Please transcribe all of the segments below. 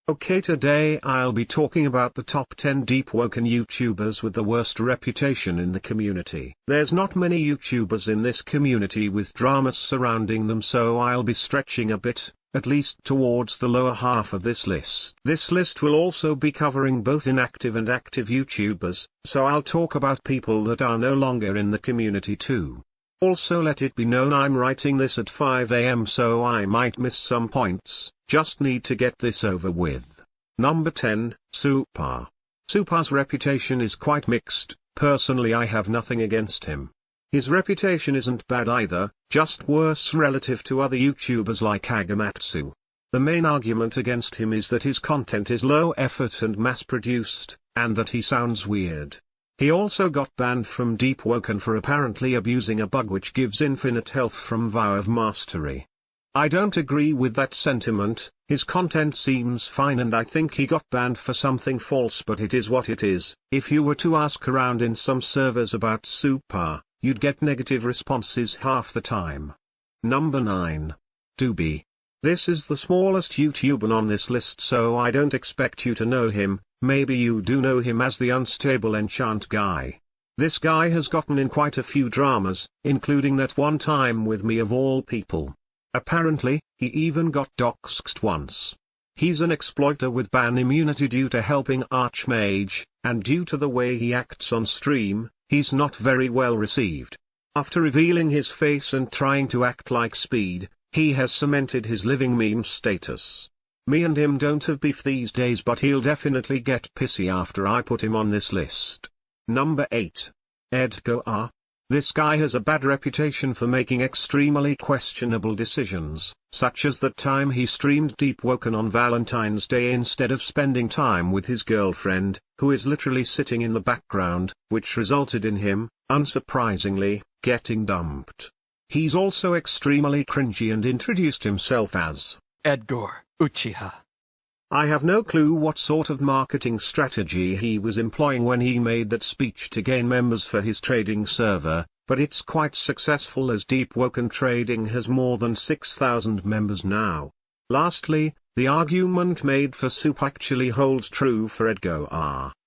Okay, today I'll be talking about the top 10 Deepwoken YouTubers with the worst reputation in the community. There's not many YouTubers in this community with dramas surrounding them, so I'll be stretching a bit, at least towards the lower half of this list. This list will also be covering both inactive and active YouTubers, so I'll talk about people that are no longer in the community too. Also, let it be known I'm writing this at 5 AM, so I might miss some points, just need to get this over with. Number 10, Super. Super's reputation is quite mixed. Personally, I have nothing against him. His reputation isn't bad either, just worse relative to other YouTubers like Agamatsu. The main argument against him is that his content is low effort and mass-produced, and that he sounds weird. He also got banned from Deepwoken for apparently abusing a bug which gives infinite health from Vow of Mastery. I don't agree with that sentiment. His content seems fine and I think he got banned for something false, but it is what it is. If you were to ask around in some servers about Super, you'd get negative responses half the time. Number 9. Doobie. This is the smallest YouTuber on this list, so I don't expect you to know him. Maybe you do know him as the unstable enchant guy. This guy has gotten in quite a few dramas, including that one time with me of all people. Apparently, he even got doxxed once. He's an exploiter with ban immunity due to helping Archmage, and due to the way he acts on stream, he's not very well received. After revealing his face and trying to act like Speed, he has cemented his living meme status. Me and him don't have beef these days, but he'll definitely get pissy after I put him on this list. Number 8. Edgar. This guy has a bad reputation for making extremely questionable decisions, such as that time he streamed Deepwoken on Valentine's Day instead of spending time with his girlfriend, who is literally sitting in the background, which resulted in him, unsurprisingly, getting dumped. He's also extremely cringy and introduced himself as Edgar Uchiha. I have no clue what sort of marketing strategy he was employing when he made that speech to gain members for his trading server, but it's quite successful as Deepwoken Trading has more than 6,000 members now. Lastly, the argument made for Super actually holds true for Edgar,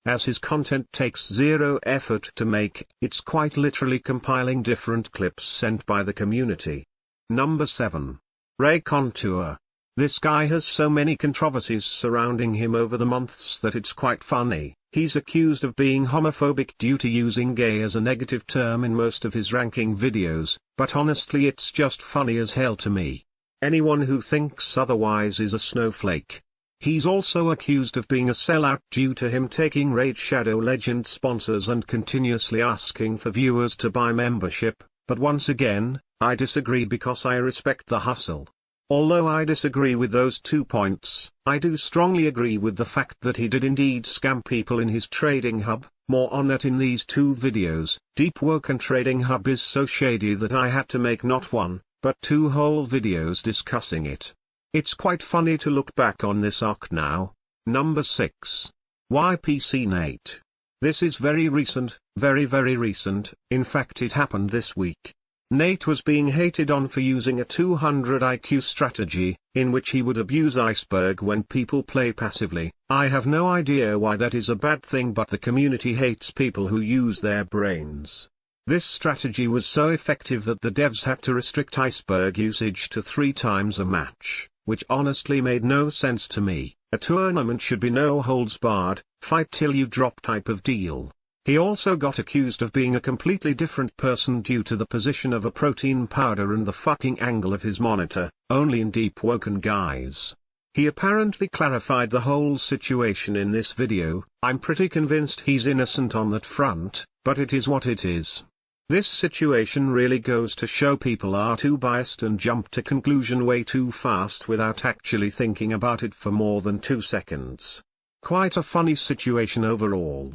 as his content takes zero effort to make. It's quite literally compiling different clips sent by the community. Number 7. Ray Contour. This guy has so many controversies surrounding him over the months that it's quite funny. He's accused of being homophobic due to using gay as a negative term in most of his ranking videos, but honestly it's just funny as hell to me. Anyone who thinks otherwise is a snowflake. He's also accused of being a sellout due to him taking Raid Shadow Legend sponsors and continuously asking for viewers to buy membership, but once again, I disagree because I respect the hustle. Although I disagree with those 2 points, I do strongly agree with the fact that he did indeed scam people in his trading hub. More on that in these 2 videos. Deepwoken Trading Hub is so shady that I had to make not 1, but 2 whole videos discussing it. It's quite funny to look back on this arc now. Number 6. YPC Nate. This is very recent, very recent, in fact it happened this week. Nate was being hated on for using a 200 IQ strategy, in which he would abuse Iceberg when people play passively. I have no idea why that is a bad thing, but the community hates people who use their brains. This strategy was so effective that the devs had to restrict Iceberg usage to 3 times a match, which honestly made no sense to me. A tournament should be no holds barred, fight till you drop type of deal. He also got accused of being a completely different person due to the position of a protein powder and the fucking angle of his monitor, only in Deepwoken guys. He apparently clarified the whole situation in this video. I'm pretty convinced he's innocent on that front, but it is what it is. This situation really goes to show people are too biased and jump to conclusion way too fast without actually thinking about it for more than 2 seconds. Quite a funny situation overall.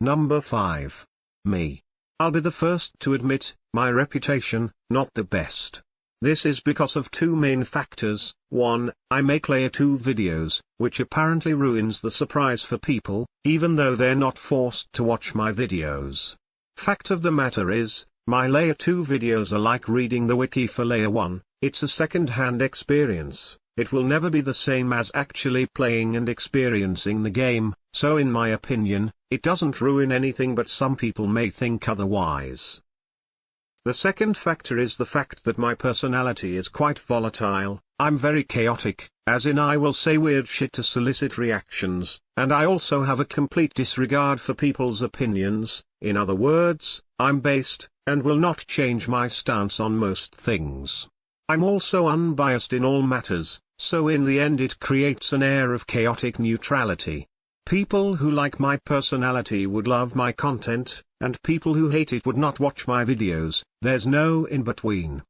Number 5. Me. I'll be the first to admit, my reputation, not the best. This is because of 2 main factors. 1, I make layer 2 videos, which apparently ruins the surprise for people, even though they're not forced to watch my videos. Fact of the matter is, my layer 2 videos are like reading the wiki for layer 1, it's a second-hand experience. it will never be the same as actually playing and experiencing the game, so in my opinion, it doesn't ruin anything, but some people may think otherwise. The second factor is the fact that my personality is quite volatile. I'm very chaotic, as in I will say weird shit to solicit reactions, and I also have a complete disregard for people's opinions. In other words, I'm based, and will not change my stance on most things. I'm also unbiased in all matters, so in the end it creates an air of chaotic neutrality. People who like my personality would love my content, and people who hate it would not watch my videos. There's no in between.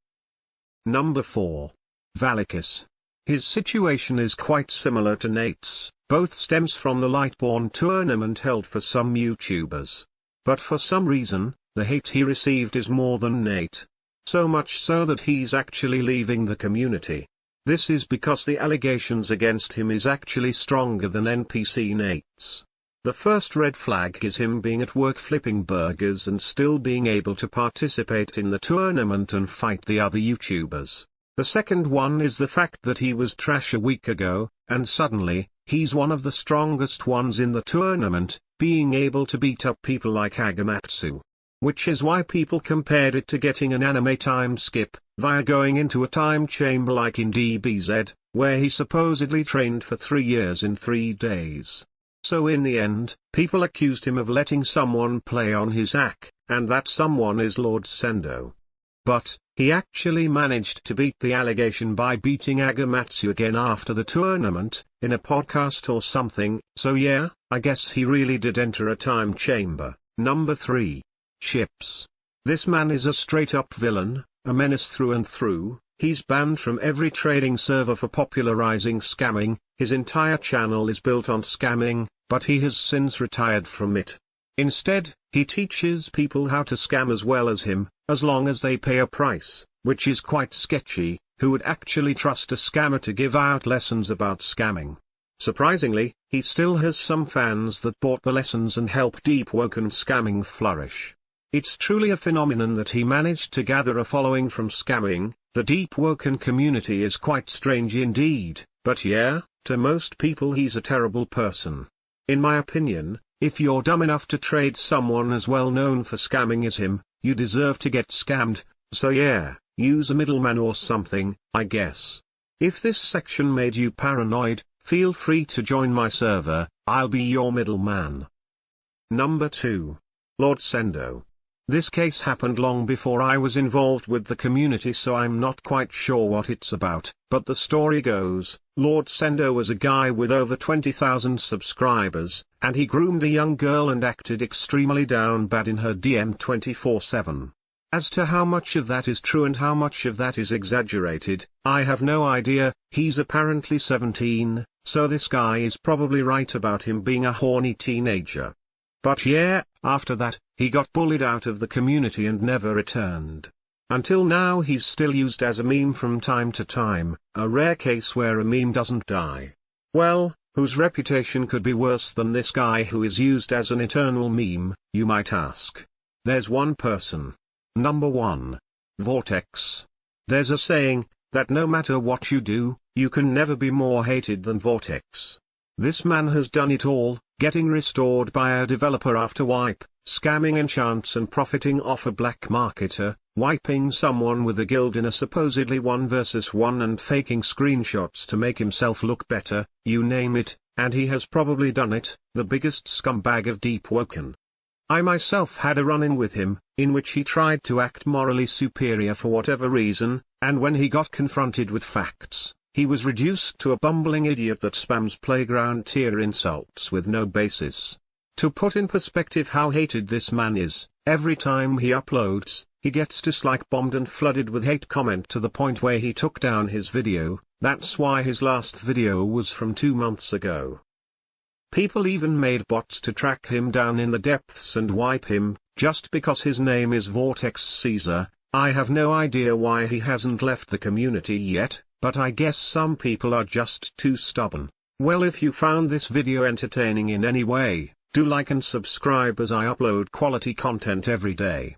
Number 4. Valicus. His situation is quite similar to Nate's, both stems from the Lightborn tournament held for some YouTubers. But for some reason, the hate he received is more than Nate. So much so that he's actually leaving the community. This is because the allegations against him is actually stronger than NPC Nate's. The first red flag is him being at work flipping burgers and still being able to participate in the tournament and fight the other YouTubers. The second one is the fact that he was trash a week ago, and suddenly, he's one of the strongest ones in the tournament, being able to beat up people like Agamatsu. Which is why people compared it to getting an anime time skip, via going into a time chamber like in DBZ, where he supposedly trained for 3 years in 3 days. So in the end, people accused him of letting someone play on his AC, and that someone is Lord Sendo. But, he actually managed to beat the allegation by beating Agamatsu again after the tournament, in a podcast or something, so yeah, I guess he really did enter a time chamber. Number 3. Chips. This man is a straight-up villain, a menace through and through. He's banned from every trading server for popularizing scamming. His entire channel is built on scamming, but he has since retired from it. Instead, he teaches people how to scam as well as him, as long as they pay a price, which is quite sketchy. Who would actually trust a scammer to give out lessons about scamming? Surprisingly, he still has some fans that bought the lessons and help Deepwoken scamming flourish. It's truly a phenomenon that he managed to gather a following from scamming. The Deepwoken community is quite strange indeed, but yeah, to most people he's a terrible person. In my opinion, if you're dumb enough to trade someone as well known for scamming as him, you deserve to get scammed, so yeah, use a middleman or something, I guess. If this section made you paranoid, feel free to join my server, I'll be your middleman. Number 2. Lord Sendo. This case happened long before I was involved with the community, so I'm not quite sure what it's about, but the story goes, Lord Sendo was a guy with over 20,000 subscribers, and he groomed a young girl and acted extremely down bad in her DM 24/7. As to how much of that is true and how much of that is exaggerated, I have no idea. He's apparently 17, so this guy is probably right about him being a horny teenager. But yeah, after that, he got bullied out of the community and never returned. Until now he's still used as a meme from time to time, a rare case where a meme doesn't die. Well, whose reputation could be worse than this guy who is used as an eternal meme, you might ask? There's one person. Number 1. Vortex. There's a saying, that no matter what you do, you can never be more hated than Vortex. This man has done it all, getting restored by a developer after wipe, scamming enchants and profiting off a black marketer, wiping someone with a guild in a supposedly 1 versus 1 and faking screenshots to make himself look better, you name it, and he has probably done it, the biggest scumbag of Deepwoken. I myself had a run-in with him, in which he tried to act morally superior for whatever reason, and when he got confronted with facts, he was reduced to a bumbling idiot that spams playground tier insults with no basis. To put in perspective how hated this man is, every time he uploads, he gets dislike bombed and flooded with hate comment to the point where he took down his video. That's why his last video was from 2 months ago. People even made bots to track him down in the depths and wipe him, just because his name is Vortex Caesar. I have no idea why he hasn't left the community yet, but I guess some people are just too stubborn. Well, if you found this video entertaining in any way, do like and subscribe as I upload quality content every day.